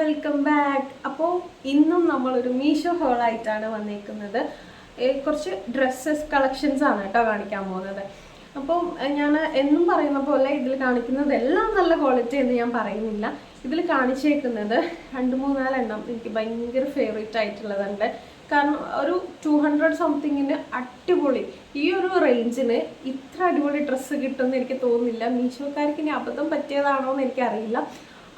Welcome back. അപ്പോൾ ഇന്നും നമ്മളൊരു മീഷോ ഹോളായിട്ടാണ് വന്നേക്കുന്നത്. കുറച്ച് ഡ്രസ്സസ് കളക്ഷൻസ് ആണ് കേട്ടോ കാണിക്കാൻ പോകുന്നത്. അപ്പം ഞാൻ എന്നും പറയുന്ന പോലെ ഇതിൽ കാണിക്കുന്നത് എല്ലാം നല്ല ക്വാളിറ്റി എന്ന് ഞാൻ പറയുന്നില്ല. ഇതിൽ കാണിച്ചേക്കുന്നത് 2-3-4 എണ്ണം എനിക്ക് ഭയങ്കര ഫേവറേറ്റ് ആയിട്ടുള്ളതുണ്ട്. കാരണം ഒരു 200 സംതിങ്ങിന് അടിപൊളി, ഈ ഒരു റേഞ്ചിന് ഇത്ര അടിപൊളി ഡ്രസ്സ് കിട്ടുമെന്ന് എനിക്ക് തോന്നുന്നില്ല. മീഷോക്കാർക്ക് ഇനി അബദ്ധം പറ്റിയതാണോ എന്ന് എനിക്കറിയില്ല.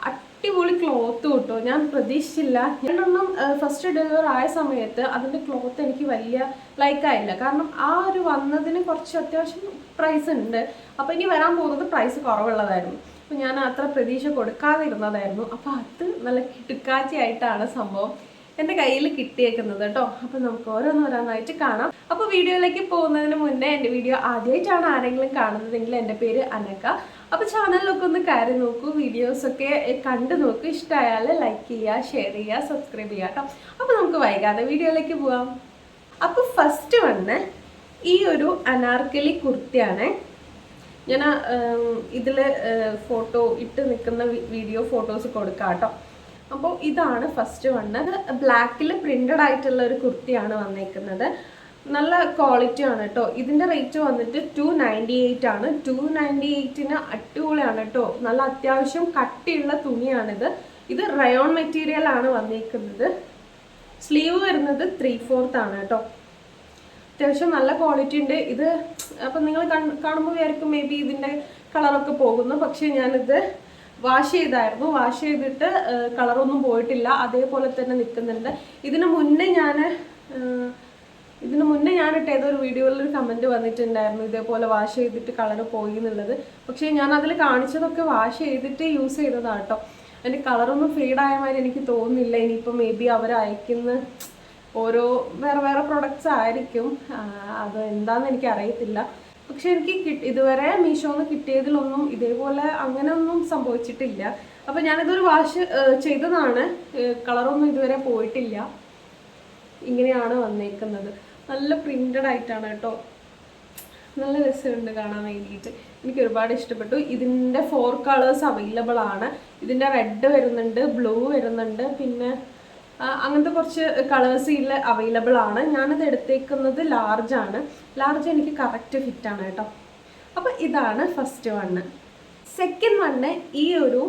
അടിപൊളി ക്ലോത്ത് കിട്ടും, ഞാൻ പ്രതീക്ഷിച്ചില്ല. രണ്ടെണ്ണം ഫസ്റ്റ് ഡെലിവർ ആയ സമയത്ത് അതിൻ്റെ ക്ലോത്ത് എനിക്ക് വലിയ ലൈക്കായില്ല. കാരണം ആ ഒരു വന്നതിന് കുറച്ച് അത്യാവശ്യം പ്രൈസ് ഉണ്ട്. അപ്പോൾ ഇനി വരാൻ പോകുന്നത് പ്രൈസ് കുറവുള്ളതായിരുന്നു. അപ്പോൾ ഞാൻ അത്ര പ്രതീക്ഷ കൊടുക്കാതിരുന്നതായിരുന്നു. അപ്പോൾ അത് നല്ല കിടുക്കാച്ചയായിട്ടാണ് സംഭവം എൻ്റെ കയ്യിൽ കിട്ടിയേക്കുന്നത് കേട്ടോ. അപ്പോൾ നമുക്ക് ഓരോന്നോരോന്നായിട്ട് കാണാം. അപ്പോൾ വീഡിയോയിലേക്ക് പോകുന്നതിന് മുന്നേ എൻ്റെ വീഡിയോ ആദ്യമായിട്ടാണ് ആരെങ്കിലും കാണുന്നതെങ്കിൽ എൻ്റെ പേര് അനക. അപ്പോൾ ചാനലിലൊക്കെ ഒന്ന് കയറി നോക്കൂ, വീഡിയോസൊക്കെ കണ്ടു നോക്കൂ. ഇഷ്ടമായാൽ ലൈക്ക് ചെയ്യുക, ഷെയർ ചെയ്യുക, സബ്സ്ക്രൈബ് ചെയ്യുക കേട്ടോ. അപ്പോൾ നമുക്ക് വൈകാതെ വീഡിയോയിലേക്ക് പോവാം. അപ്പോൾ ഫസ്റ്റ് വന്ന് ഈ ഒരു അനാർക്കലി കുർത്തിയാണ്. ഞാൻ ഇതിൽ ഫോട്ടോ ഇട്ട് നിൽക്കുന്ന വീഡിയോ ഫോട്ടോസ് കൊടുക്കാം കേട്ടോ. അപ്പോൾ ഇതാണ് ഫസ്റ്റ് വണ്. ബ്ലാക്കിൽ പ്രിന്റഡ് ആയിട്ടുള്ള ഒരു കുർത്തിയാണ് വന്നേക്കുന്നത്. നല്ല ക്വാളിറ്റി ആണ് കേട്ടോ. ഇതിൻ്റെ റേറ്റ് വന്നിട്ട് 298 ആണ്. 298-ന് അടിപൊളിയാണ് കേട്ടോ. നല്ല അത്യാവശ്യം കട്ടിയുള്ള തുണിയാണിത്. ഇത് റയോൺ മെറ്റീരിയൽ ആണ് വന്നേക്കുന്നത്. സ്ലീവ് വരുന്നത് 3/4 ആണ് കേട്ടോ. അത്യാവശ്യം നല്ല ക്വാളിറ്റി ഉണ്ട് ഇത്. അപ്പം നിങ്ങൾ കാണുമ്പോൾ വിചാരിക്കും മേ ബി ഇതിൻ്റെ കളറൊക്കെ പോകുന്നു. പക്ഷേ ഞാനിത് വാഷ് ചെയ്തായിരുന്നു. വാഷ് ചെയ്തിട്ട് കളറൊന്നും പോയിട്ടില്ല, അതേപോലെ തന്നെ നിൽക്കുന്നുണ്ട്. ഇതിന് മുന്നേ ഞാനിട്ട് ഏതൊരു വീഡിയോയിൽ ഒരു കമൻറ്റ് വന്നിട്ടുണ്ടായിരുന്നു ഇതേപോലെ വാഷ് ചെയ്തിട്ട് കളർ പോയി എന്നുള്ളത്. പക്ഷേ ഞാൻ അതിൽ കാണിച്ചതൊക്കെ വാഷ് ചെയ്തിട്ട് യൂസ് ചെയ്തതാണ് കേട്ടോ. അതിൻ്റെ കളറൊന്നും ഫെയ്ഡായ മാതിരി എനിക്ക് തോന്നുന്നില്ല. ഇനിയിപ്പോൾ മേ ബി അവർ അയക്കുന്ന ഓരോ വേറെ പ്രൊഡക്ട്സ് ആയിരിക്കും, അത് എന്താണെന്ന് എനിക്കറിയത്തില്ല. പക്ഷെ എനിക്ക് ഇതുവരെ മീഷോന്ന് കിട്ടിയതിലൊന്നും ഇതേപോലെ അങ്ങനെയൊന്നും സംഭവിച്ചിട്ടില്ല. അപ്പോൾ ഞാനിതൊരു വാഷ് ചെയ്തതാണ്, കളറൊന്നും ഇതുവരെ പോയിട്ടില്ല. ഇങ്ങനെയാണ് വന്നേക്കുന്നത്. നല്ല പ്രിന്റഡ് ആയിട്ടാണ് കേട്ടോ. നല്ല രസമുണ്ട് കാണാൻ വേണ്ടിയിട്ട്. എനിക്ക് ഒരുപാട് ഇഷ്ടപ്പെട്ടു. ഇതിൻ്റെ 4 കളേഴ്സ് അവൈലബിൾ ആണ്. ഇതിൻ്റെ റെഡ് വരുന്നുണ്ട്, ബ്ലൂ വരുന്നുണ്ട്, പിന്നെ അങ്ങനത്തെ കുറച്ച് കളേഴ്സിൽ അവൈലബിൾ ആണ്. ഞാനത് എടുത്തേക്കുന്നത് ലാർജ് ആണ്. ലാർജ് എനിക്ക് കറക്റ്റ് ഫിറ്റാണ് കേട്ടോ. അപ്പോൾ ഇതാണ് ഫസ്റ്റ് വണ്ണ്. സെക്കൻഡ് വണ്ണ് ഈ ഒരു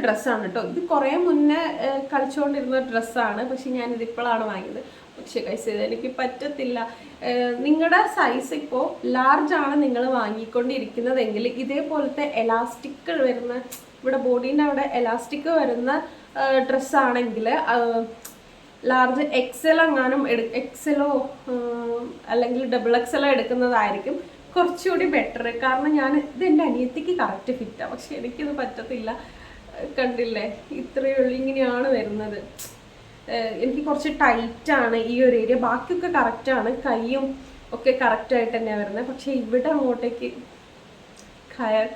ഡ്രസ്സാണ് കേട്ടോ. ഇത് കുറേ മുന്നേ കളിച്ചുകൊണ്ടിരുന്ന ഡ്രസ്സാണ്. പക്ഷെ ഞാനിതിപ്പോഴാണ് വാങ്ങിയത്. പക്ഷേ കൈസ് ഇത് എനിക്ക് പറ്റത്തില്ല. നിങ്ങളുടെ സൈസ് ഇപ്പോൾ ലാർജ് ആണ് നിങ്ങൾ വാങ്ങിക്കൊണ്ടിരിക്കുന്നതെങ്കിൽ ഇതേപോലത്തെ എലാസ്റ്റിക് വരുന്ന, ഇവിടെ ബോഡീൻ്റെ അവിടെ എലാസ്റ്റിക് വരുന്ന ഡ്രസ്സാണെങ്കിൽ ലാർജ് എക്സൽ എങ്ങാനും എക്സലോ അല്ലെങ്കിൽ XXL എടുക്കുന്നതായിരിക്കും കുറച്ചുകൂടി ബെറ്റർ. കാരണം ഇത് എൻ്റെ അനിയത്തിക്ക് കറക്റ്റ് ഫിറ്റാണ്, പക്ഷെ എനിക്കിത് പറ്റത്തില്ല. കണ്ടില്ലേ, ഇത്രയേ ഉള്ളൂ. ഇങ്ങനെയാണ് വരുന്നത്. എനിക്ക് കുറച്ച് ടൈറ്റാണ് ഈ ഒരു ഏരിയ. ബാക്കിയൊക്കെ കറക്റ്റാണ്, കൈയും ഒക്കെ കറക്റ്റായിട്ട് തന്നെയാണ് വരുന്നത്. പക്ഷേ ഇവിടെ അങ്ങോട്ടേക്ക്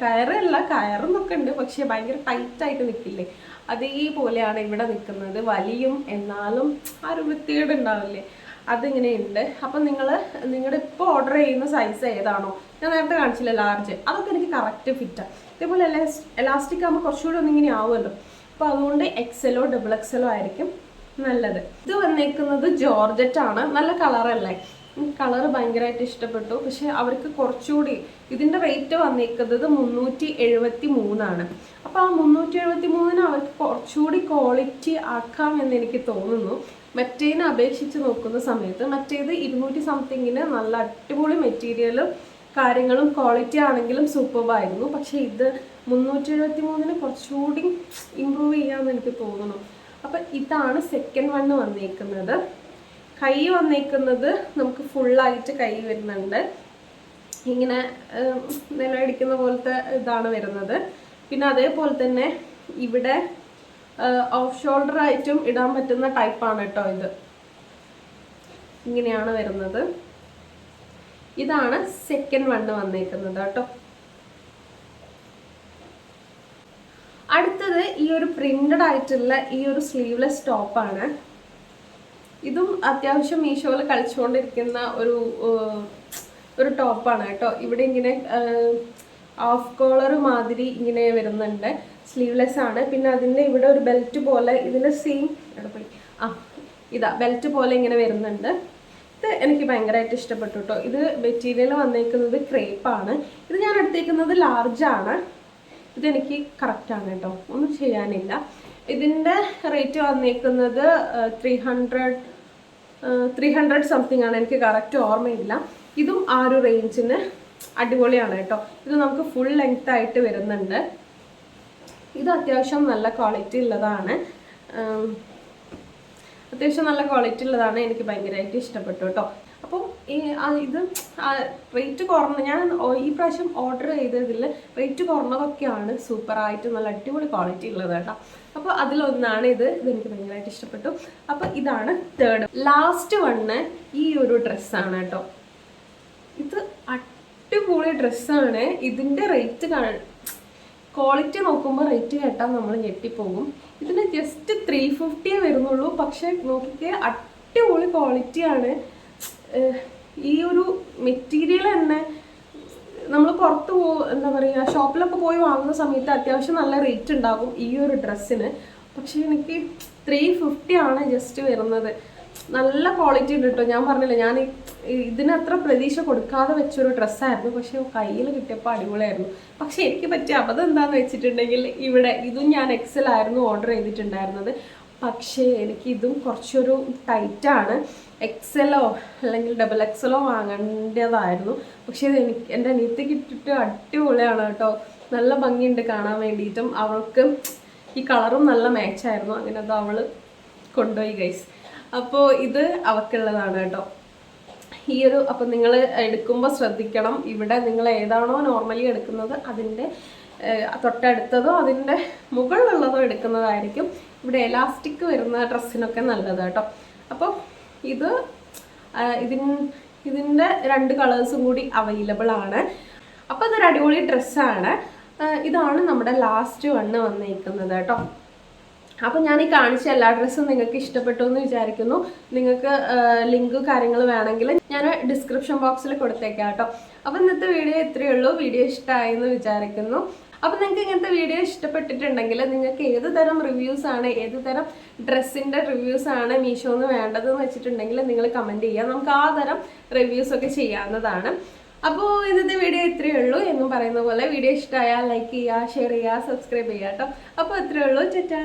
കയറെന്നൊക്കെ ഉണ്ട്, പക്ഷേ ഭയങ്കര ടൈറ്റായിട്ട് നിൽക്കില്ലേ, അതേപോലെയാണ് ഇവിടെ നിൽക്കുന്നത്. വലിയും എന്നാലും ആ ഒരു വൃത്തികേട് ഉണ്ടാവില്ലേ, അതിങ്ങനെയുണ്ട്. അപ്പം നിങ്ങളുടെ ഇപ്പോൾ ഓർഡർ ചെയ്യുന്ന സൈസ് ഏതാണോ, ഞാൻ നേരത്തെ കാണിച്ചില്ല ലാർജ്, അതൊക്കെ എനിക്ക് കറക്റ്റ് ഫിറ്റാണ്. ഇതേപോലെ എലാസ്റ്റിക് ആകുമ്പോൾ കുറച്ചുകൂടി ഒന്നിങ്ങനെ ആവുമല്ലോ. അപ്പോൾ അതുകൊണ്ട് XL-ഓ XXL-ഓ ആയിരിക്കും നല്ലത്. ഇത് വന്നേക്കുന്നത് ജോർജറ്റ് ആണ്. നല്ല കളറല്ലേ, കളർ ഭയങ്കരമായിട്ട് ഇഷ്ടപ്പെട്ടു. പക്ഷെ അവർക്ക് കുറച്ചുകൂടി ഇതിൻ്റെ റേറ്റ് വന്നേക്കുന്നത് 373 ആണ്. അപ്പോൾ ആ 373-ന് അവർക്ക് കുറച്ചുകൂടി ക്വാളിറ്റി ആക്കാമെന്ന് എനിക്ക് തോന്നുന്നു. മറ്റേതിനെ അപേക്ഷിച്ച് നോക്കുന്ന സമയത്ത് മറ്റേത് 200 സംതിങ്ങിന് നല്ല അടിപൊളി മെറ്റീരിയലും കാര്യങ്ങളും ക്വാളിറ്റി ആണെങ്കിലും സൂപ്പർബായിരുന്നു. പക്ഷേ ഇത് 373-ന് കുറച്ചുകൂടി ഇമ്പ്രൂവ് ചെയ്യാമെന്ന് എനിക്ക് തോന്നുന്നു. അപ്പം ഇതാണ് സെക്കൻഡ് വണ്ണ് വന്നേക്കുന്നത്. കൈ വന്നേക്കുന്നത് നമുക്ക് ഫുള്ളായിട്ട് കൈ വരുന്നുണ്ട്. ഇങ്ങനെ നിലയടിക്കുന്ന പോലത്തെ ഇതാണ് വരുന്നത്. പിന്നെ അതേപോലെ തന്നെ ഇവിടെ ഓഫ് ഷോൾഡർ ആയിട്ടും ഇടാൻ പറ്റുന്ന ടൈപ്പാണ് കേട്ടോ. ഇത് ഇങ്ങനെയാണ് വരുന്നത്. ഇതാണ് സെക്കൻഡ് വണ്ണ് വന്നേക്കുന്നത് കേട്ടോ. അടുത്തത് ഈ ഒരു പ്രിന്റഡ് ആയിട്ടുള്ള ഈ ഒരു സ്ലീവ്ലെസ് ടോപ്പാണ്. ഇതും അത്യാവശ്യം മീഷോയിൽ കളിച്ചുകൊണ്ടിരിക്കുന്ന ഒരു ടോപ്പാണ് കേട്ടോ. ഇവിടെ ഇങ്ങനെ ഹാഫ് കോളർ മാതിരി ഇങ്ങനെ വരുന്നുണ്ട്. സ്ലീവ്ലെസ് ആണ്. പിന്നെ അതിൻ്റെ ഇവിടെ ഒരു ബെൽറ്റ് പോലെ ഇതിൻ്റെ സെയിം ഇതാ ബെൽറ്റ് പോലെ ഇങ്ങനെ വരുന്നുണ്ട്. ഇത് എനിക്ക് ഭയങ്കരമായിട്ട് ഇഷ്ടപ്പെട്ടു കേട്ടോ. ഇത് മെറ്റീരിയൽ വന്നേക്കുന്നത് ക്രേപ്പാണ്. ഇത് ഞാൻ എടുത്തേക്കുന്നത് ലാർജാണ്. ഇതെനിക്ക് കറക്റ്റാണ് കേട്ടോ, ഒന്നും ചെയ്യാനില്ല. ഇതിൻ്റെ റേറ്റ് വന്നേക്കുന്നത് 300 സംതിങ് ആണ്, എനിക്ക് കറക്റ്റ് ഓർമ്മയില്ല. ഇതും ആ ഒരു റേഞ്ചിന് അടിപൊളിയാണ് കേട്ടോ. ഇത് നമുക്ക് ഫുൾ ലെങ്ത് ആയിട്ട് വരുന്നുണ്ട്. ഇത് അത്യാവശ്യം നല്ല ക്വാളിറ്റി ഉള്ളതാണ്. എനിക്ക് ഭയങ്കരമായിട്ട് ഇഷ്ടപ്പെട്ടു കേട്ടോ. അപ്പം ഇത് റേറ്റ് കുറഞ്ഞ ഞാൻ ഈ പ്രാവശ്യം ഓർഡർ ചെയ്തതിൽ റേറ്റ് കുറഞ്ഞതൊക്കെയാണ് സൂപ്പറായിട്ട് നല്ല അടിപൊളി ക്വാളിറ്റി ഉള്ളത് കേട്ടോ. അപ്പോൾ അതിലൊന്നാണ് ഇതെനിക്ക് ഭയങ്കരമായിട്ട് ഇഷ്ടപ്പെട്ടു. അപ്പോൾ ഇതാണ് തേർഡ്. ലാസ്റ്റ് വണ്ണ് ഈ ഒരു ഡ്രസ്സാണ് കേട്ടോ. ഇത് അടിപൊളി ഡ്രസ്സാണ്. ഇതിൻ്റെ റേറ്റ് ക്വാളിറ്റി നോക്കുമ്പോൾ റേറ്റ് കേട്ടാൽ നമ്മൾ ഞെട്ടിപ്പോകും. ഇതിന് ജസ്റ്റ് 350 വരുന്നുള്ളൂ. പക്ഷെ നോക്കിക്കേ, അടിപൊളി ക്വാളിറ്റിയാണ്. ഈ ഒരു മെറ്റീരിയൽ തന്നെ നമ്മൾ പുറത്ത് എന്താ പറയുക, ഷോപ്പിലൊക്കെ പോയി വാങ്ങുന്ന സമയത്ത് അത്യാവശ്യം നല്ല റേറ്റ് ഉണ്ടാകും ഈ ഒരു ഡ്രസ്സിന്. പക്ഷേ എനിക്ക് 350 ആണ് ജസ്റ്റ് വരുന്നത്. നല്ല ക്വാളിറ്റി ഉണ്ട് കേട്ടോ. ഞാൻ പറഞ്ഞില്ല, ഞാൻ ഇതിനത്ര പ്രതീക്ഷ കൊടുക്കാതെ വെച്ചൊരു ഡ്രസ്സായിരുന്നു. പക്ഷെ കയ്യിൽ കിട്ടിയപ്പോൾ അടിപൊളിയായിരുന്നു. പക്ഷെ എനിക്ക് പറ്റിയ അബദ്ധം എന്താണെന്ന് വെച്ചിട്ടുണ്ടെങ്കിൽ, ഇതും ഞാൻ XL ആയിരുന്നു ഓർഡർ ചെയ്തിട്ടുണ്ടായിരുന്നത്. പക്ഷേ എനിക്ക് ഇതും കുറച്ചൊരു ടൈറ്റാണ്. XL-ഓ അല്ലെങ്കിൽ XXL-ഓ വാങ്ങേണ്ടതായിരുന്നു. പക്ഷേ ഇത് എൻ്റെ അനിയത്തിക്ക് ഇട്ടിട്ട് അടിപൊളിയാണ് കേട്ടോ. നല്ല ഭംഗിയുണ്ട് കാണാൻ വേണ്ടിയിട്ടും. അവൾക്ക് ഈ കളറും നല്ല മാച്ചായിരുന്നു. അങ്ങനെ അത് അവൾ കൊണ്ടുപോയി ഗൈസ്. അപ്പോൾ ഇത് അവൾക്കുള്ളതാണ് കേട്ടോ. അപ്പം നിങ്ങൾ എടുക്കുമ്പോൾ ശ്രദ്ധിക്കണം, ഇവിടെ നിങ്ങൾ ഏതാണോ നോർമലി എടുക്കുന്നത് അതിൻ്റെ തൊട്ടടുത്തതോ അതിൻ്റെ മുകളിലുള്ളതോ എടുക്കുന്നതായിരിക്കും ഇവിടെ എലാസ്റ്റിക് വരുന്ന ഡ്രസ്സിനൊക്കെ നല്ലത് കേട്ടോ. അപ്പോൾ ഇതിൻ്റെ 2 കളേഴ്സും കൂടി അവൈലബിൾ ആണ്. അപ്പോൾ ഇതൊരു അടിപൊളി ഡ്രസ്സാണ്. ഇതാണ് നമ്മുടെ ലാസ്റ്റ് വണ്ണ് വന്നിരിക്കുന്നത് കേട്ടോ. അപ്പോൾ ഞാൻ ഈ കാണിച്ച എല്ലാ ഡ്രസ്സും നിങ്ങൾക്ക് ഇഷ്ടപ്പെട്ടു എന്ന് വിചാരിക്കുന്നു. നിങ്ങൾക്ക് ലിങ്ക് കാര്യങ്ങൾ വേണമെങ്കിൽ ഞാൻ ഡിസ്ക്രിപ്ഷൻ ബോക്സിൽ കൊടുത്തേക്കാം കേട്ടോ. അപ്പോൾ ഇന്നത്തെ വീഡിയോ ഇത്രയേ ഉള്ളൂ. വീഡിയോ ഇഷ്ടമായി എന്ന് വിചാരിക്കുന്നു. അപ്പോൾ നിങ്ങൾക്ക് ഇങ്ങനത്തെ വീഡിയോ ഇഷ്ടപ്പെട്ടിട്ടുണ്ടെങ്കിൽ നിങ്ങൾക്ക് ഏത് തരം റിവ്യൂസാണ്, ഏത് തരം ഡ്രസ്സിൻ്റെ റിവ്യൂസാണ് മീഷോന്ന് വേണ്ടതെന്ന് വെച്ചിട്ടുണ്ടെങ്കിൽ നിങ്ങൾ കമൻറ്റ് ചെയ്യുക. നമുക്ക് ആ തരം റിവ്യൂസൊക്കെ ചെയ്യാവുന്നതാണ്. അപ്പോൾ ഇന്നത്തെ വീഡിയോ ഇത്രയേ ഉള്ളൂ. എന്നും പറയുന്ന പോലെ വീഡിയോ ഇഷ്ടമായാൽ ലൈക്ക് ചെയ്യുക, ഷെയർ ചെയ്യുക, സബ്സ്ക്രൈബ് ചെയ്യുക കേട്ടോ. അപ്പോൾ ഇത്രയേ ഉള്ളൂ. ചേട്ടാ.